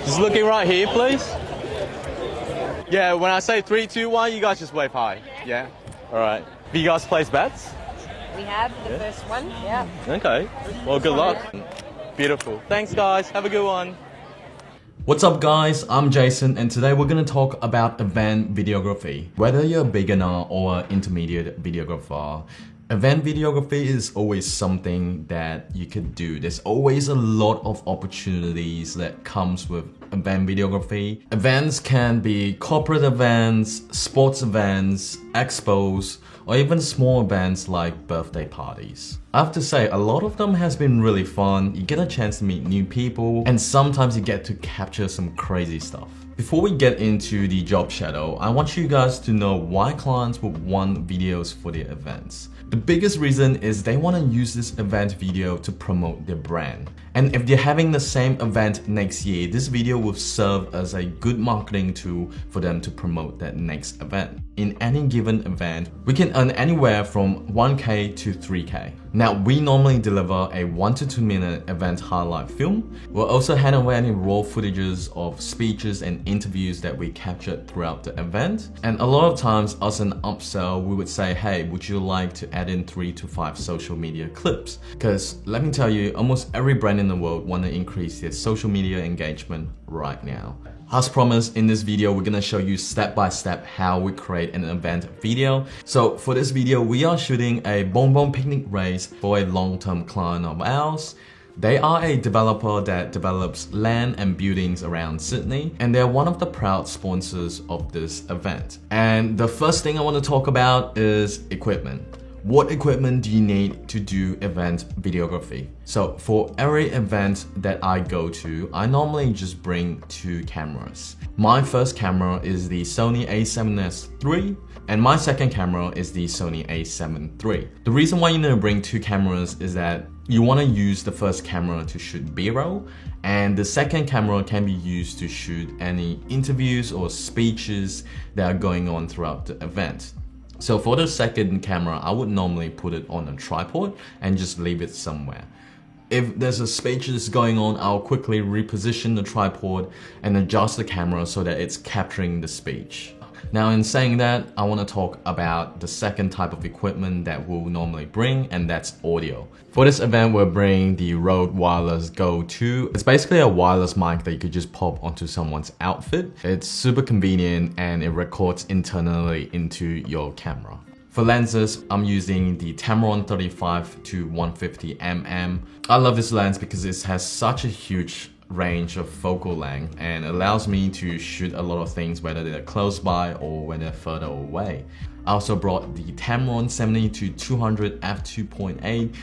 Just looking right here, please. Yeah, when I say 3, 2, 1, you guys just wave high. Yeah? Alright. Have you guys placed bets? We have the first one, yeah. Okay. Well, good luck. Beautiful. Thanks, guys. Have a good one. What's up guys, I'm Jason and today we're going to talk about event videography. Whether you're a beginner or an intermediate videographer, event videography is always something that you could do. There's always a lot of opportunities that comes with event videography. Events can be corporate events, sports events, expos, or even small events like birthday parties. I have to say, a lot of them has been really fun. You get a chance to meet new people, and sometimes you get to capture some crazy stuff. Before we get into the job shadow, I want you guys to know why clients would want videos for their events. The biggest reason is they want to use this event video to promote their brand. And if they're having the same event next year, this video will serve as a good marketing tool for them to promote that next event. In any given event, we can earn anywhere from 1K to 3K. Now, we normally deliver a 1 to 2 minute event highlight film. We'll also hand over any raw footages of speeches and interviews that we captured throughout the event. And a lot of times, as an upsell, we would say, hey, would you like to add in 3 to 5 social media clips? Because let me tell you, almost every brand in the world want to increase their social media engagement right now. As promised, in this video, we're gonna show you step by step how we create an event video. So for this video, we are shooting a bonbon picnic race for a long-term client of ours. They are a developer that develops land and buildings around Sydney, and they're one of the proud sponsors of this event. And the first thing I want to talk about is equipment. What equipment do you need to do event videography? So for every event that I go to, I normally just bring 2 cameras. My first camera is the Sony a7S III, and my second camera is the Sony a7 III. The reason why you need to bring 2 cameras is that you want to use the first camera to shoot B-roll, and the second camera can be used to shoot any interviews or speeches that are going on throughout the event. So for the second camera, I would normally put it on a tripod and just leave it somewhere. If there's a speech that's going on, I'll quickly reposition the tripod and adjust the camera so that it's capturing the speech. Now in saying that, I want to talk about the second type of equipment that we'll normally bring, and that's audio. For this event, we'll bring the Rode Wireless Go 2. It's basically a wireless mic that you could just pop onto someone's outfit. It's super convenient and it records internally into your camera. For lenses, I'm using the Tamron 35 to 150 mm. I love this lens because it has such a huge range of focal length and allows me to shoot a lot of things whether they're close by or when they're further away. I also brought the Tamron 70 to 200 f2.8.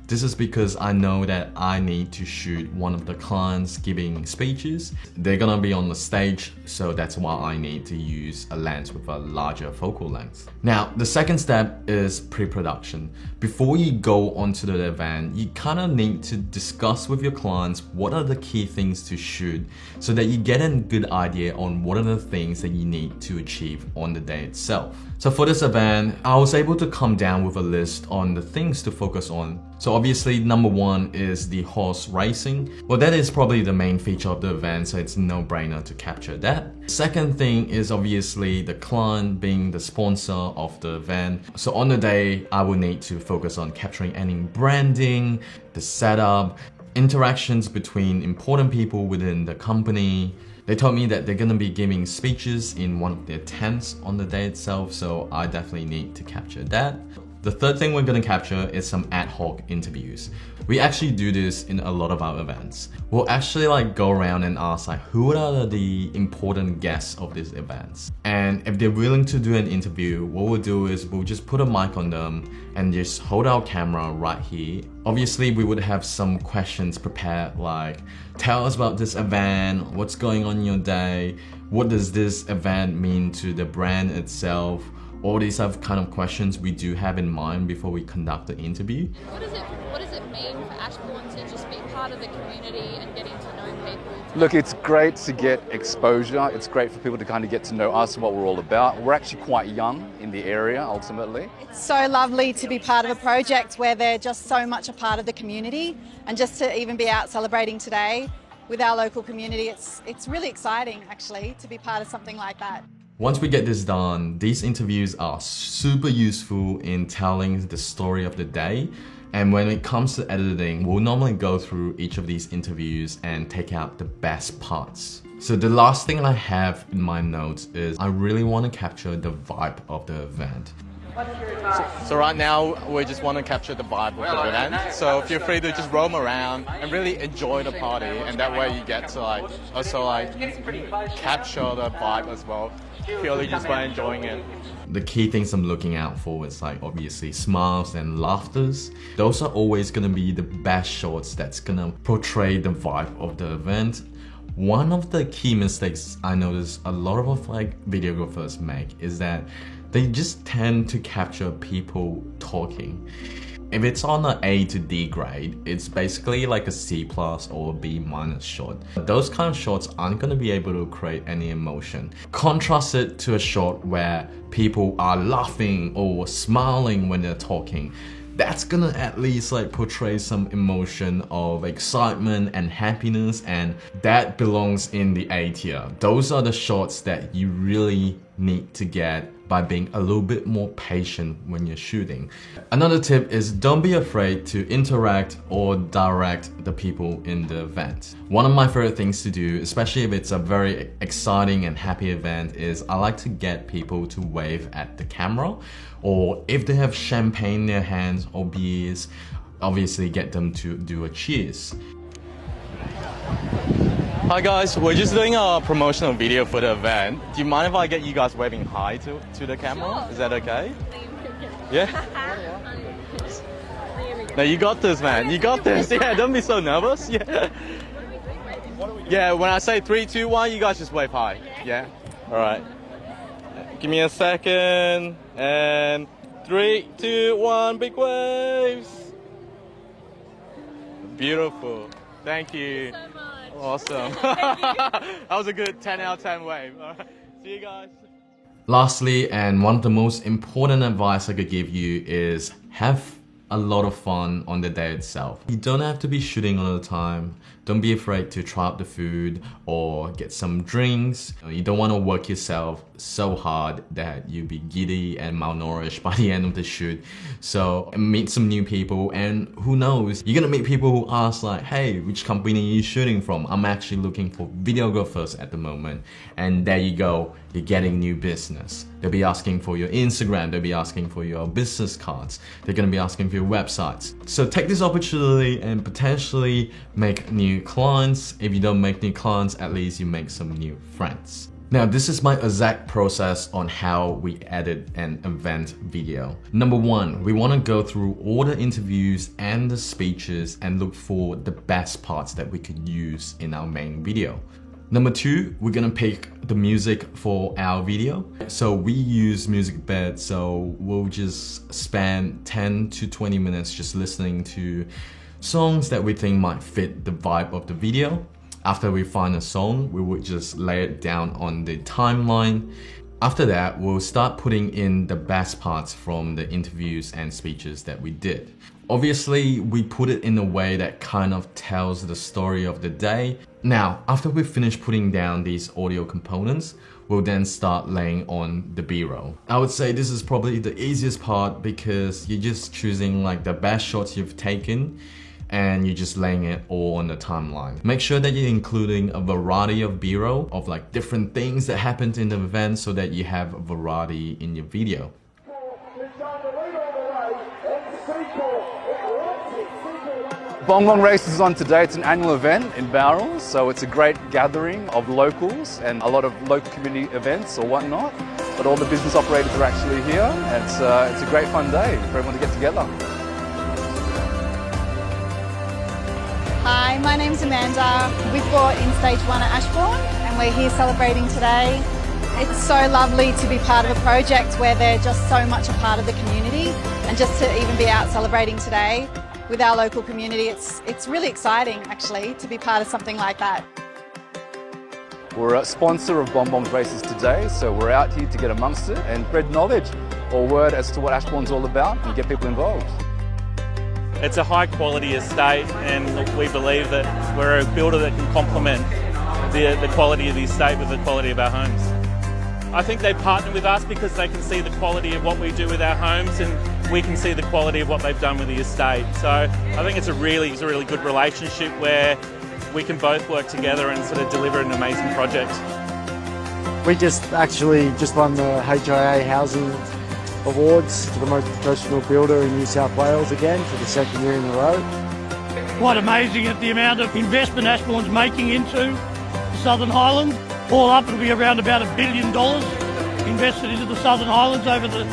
This is because I know that I need to shoot one of the clients giving speeches. They're gonna be on the stage, so that's why I need to use a lens with a larger focal length. Now, the second step is pre-production. Before you go onto the event, you kind of need to discuss with your clients what are the key things to shoot so that you get a good idea on what are the things that you need to achieve on the day itself. So for this event, I was able to come down with a list on the things to focus on. So obviously, number 1 is the horse racing. Well, that is probably the main feature of the event, so it's a no-brainer to capture that. Second thing is obviously the client being the sponsor of the event. So on the day, I will need to focus on capturing any branding, the setup, interactions between important people within the company. They told me that they're gonna be giving speeches in one of their tents on the day itself, so I definitely need to capture that. The third thing we're gonna capture is some ad hoc interviews. We actually do this in a lot of our events. We'll actually go around and ask who are the important guests of these events. And if they're willing to do an interview, what we'll do is we'll just put a mic on them and just hold our camera right here. Obviously, we would have some questions prepared like, tell us about this event, what's going on in your day, what does this event mean to the brand itself. All these are kind of questions we do have in mind before we conduct the interview. What does it mean for Ashbourne to just be part of the community and getting to know people? Look, it's great to get exposure. It's great for people to kind of get to know us and what we're all about. We're actually quite young in the area, ultimately. It's so lovely to be part of a project where they're just so much a part of the community, and just to even be out celebrating today with our local community. It's really exciting actually to be part of something like that. Once we get this done, these interviews are super useful in telling the story of the day. And when it comes to editing, we'll normally go through each of these interviews and take out the best parts. So the last thing I have in my notes is I really want to capture the vibe of the event. So right now we just want to capture the vibe of the event. So feel free to just roam around and really enjoy the party, and that way you get to also capture the vibe as well, purely just by enjoying it. The key things I'm looking out for is obviously smiles and laughters. Those are always gonna be the best shots that's gonna portray the vibe of the event. One of the key mistakes I notice a lot of videographers make is that they just tend to capture people talking. If it's on an A to D grade, it's basically like a C+ or a B- shot. Those kind of shots aren't going to be able to create any emotion. Contrast it to a shot where people are laughing or smiling when they're talking. That's gonna at least portray some emotion of excitement and happiness, and that belongs in the A tier. Those are the shots that you really need to get by being a little bit more patient when you're shooting. Another tip is don't be afraid to interact or direct the people in the event. One of my favorite things to do, especially if it's a very exciting and happy event, is I like to get people to wave at the camera, or if they have champagne in their hands or beers, obviously get them to do a cheers. Hi guys, we're just doing a promotional video for the event. Do you mind if I get you guys waving hi to the camera? Sure. Is that okay? Yeah? No, you got this, man. You got this. Yeah, don't be so nervous. Yeah. Yeah, when I say 3, 2, 1, you guys just wave hi. Yeah? Alright. Give me a second. And 3, 2, 1, big waves. Beautiful. Thank you. So much. Awesome. That was a good 10 out of 10 wave. All right. See you guys. Lastly, and one of the most important advice I could give you is have a lot of fun on the day itself. You don't have to be shooting all the time. Don't be afraid to try out the food or get some drinks. You don't want to work yourself so hard that you be giddy and malnourished by the end of the shoot. So meet some new people, and who knows, you're gonna meet people who ask hey, which company are you shooting from? I'm actually looking for videographers at the moment. And there you go, you're getting new business. They'll be asking for your Instagram, they'll be asking for your business cards, they're gonna be asking for your websites. So take this opportunity and potentially make new clients. If you don't make new clients, at least you make some new friends. Now, this is my exact process on how we edit an event video. Number one, we want to go through all the interviews and the speeches and look for the best parts that we could use in our main video. Number two, we're gonna pick the music for our video. So we use music bed, so we'll just spend 10 to 20 minutes just listening to songs that we think might fit the vibe of the video. After we find a song, we would just lay it down on the timeline. After that, we'll start putting in the best parts from the interviews and speeches that we did. Obviously, we put it in a way that kind of tells the story of the day. Now, after we finish putting down these audio components, we'll then start laying on the B-roll. I would say this is probably the easiest part because you're just choosing the best shots you've taken and you're just laying it all on the timeline. Make sure that you're including a variety of B-roll of different things that happened in the event so that you have a variety in your video. Bong Bong Race is on today. It's an annual event in Bowral, so it's a great gathering of locals and a lot of local community events or whatnot. But all the business operators are actually here, and it's a great fun day for everyone to get together. Hi, my name's Amanda. We've brought in stage 1 at Ashbourne and we're here celebrating today. It's so lovely to be part of a project where they're just so much a part of the community, and just to even be out celebrating today with our local community, it's really exciting actually to be part of something like that. We're a sponsor of Bong Bong's races today, so we're out here to get amongst it and spread knowledge or word as to what Ashbourne's all about and get people involved. It's a high quality estate, and we believe that we're a builder that can complement the quality of the estate with the quality of our homes. I think they partner with us because they can see the quality of what we do with our homes, and we can see the quality of what they've done with the estate. So I think it's a really good relationship where we can both work together and sort of deliver an amazing project. We just won the HIA Housing Awards for the most professional builder in New South Wales again for the second year in a row. Quite amazing at the amount of investment Ashbourne's making into the Southern Highlands. All up, it'll be around about $1 billion invested into the Southern Highlands over the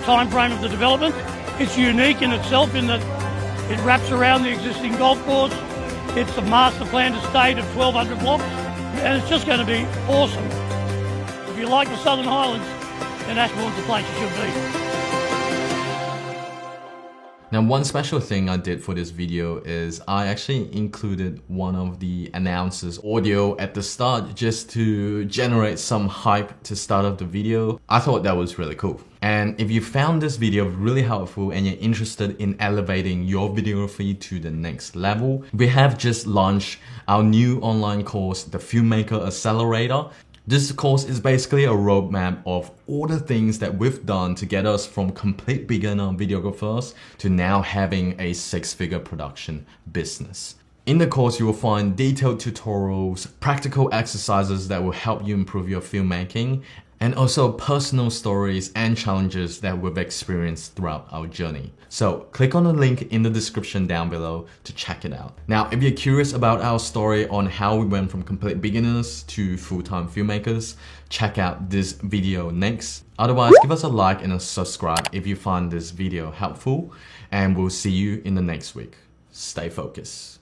time frame of the development. It's unique in itself in that it wraps around the existing golf course. It's a master planned estate of 1,200 blocks, and it's just going to be awesome. If you like the Southern Highlands, then Ashbourne's the place you should be. Now, one special thing I did for this video is I actually included one of the announcers' audio at the start just to generate some hype to start off the video. I thought that was really cool. And if you found this video really helpful and you're interested in elevating your videography to the next level, we have just launched our new online course, the Filmmaker Accelerator. This course is basically a roadmap of all the things that we've done to get us from complete beginner videographers to now having a 6-figure production business. In the course, you will find detailed tutorials, practical exercises that will help you improve your filmmaking, and also personal stories and challenges that we've experienced throughout our journey. So click on the link in the description down below to check it out. Now, if you're curious about our story on how we went from complete beginners to full-time filmmakers, check out this video next. Otherwise, give us a like and a subscribe if you find this video helpful, and we'll see you in the next week. Stay focused.